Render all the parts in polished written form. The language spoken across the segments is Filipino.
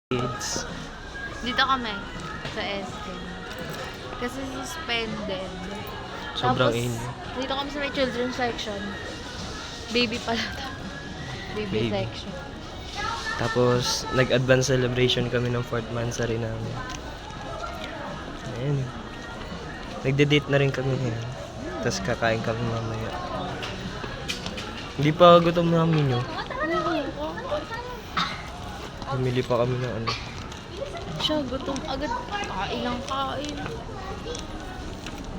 Kids. Dito kami sa SM. Kasi suspended. Sobrang Tapos, inyo. dito kami sa may children's section. Baby pala to. Baby Baby. section. Tapos, nag-advance celebration kami ng 4th monthsary namin. Ayan. Nagde-date na rin kami ngayon. Tapos kakain kami mamaya. Hindi pa gutom namin yun. Bumili pa kami ng ano. Siya, gutom agad. Kain lang kain.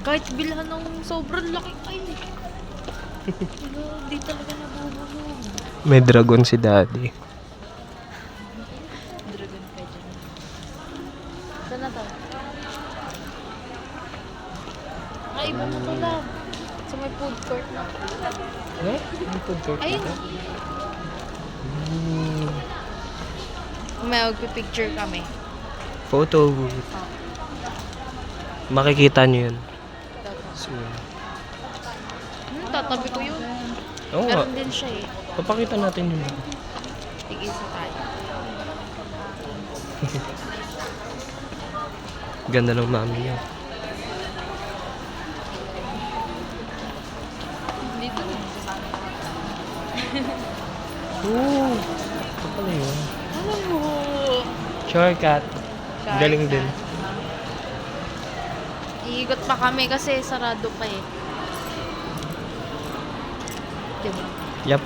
Kahit bilhan ng sobrang laki kain. Di talaga nabubulong. May dragon si daddy. Dragon ka dyan. Saan na to? Iba na to lang. Sa may food court na. Eh? May food court Ayun. dito? May magpipicture kami. Photo booth. Makikita nyo yun. Soon. Tatabi ko yun. Oo nga. Meron din siya eh. Papakita natin yun. Tig-isa tayo. Ganda ng mami niya. Dito. Oo. Ito pala yun. Alam mo. Shortcut. Galing din. Iigot pa kami kasi sarado pa eh. Diba? Yep.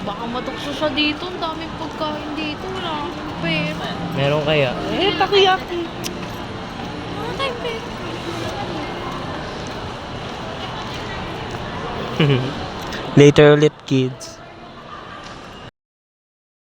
Baka matukso siya dito. Ang daming pagkain dito. Wala akong pera. Meron kaya? Eh, takoyaki. Wala tayong pera. Later ulit, kids.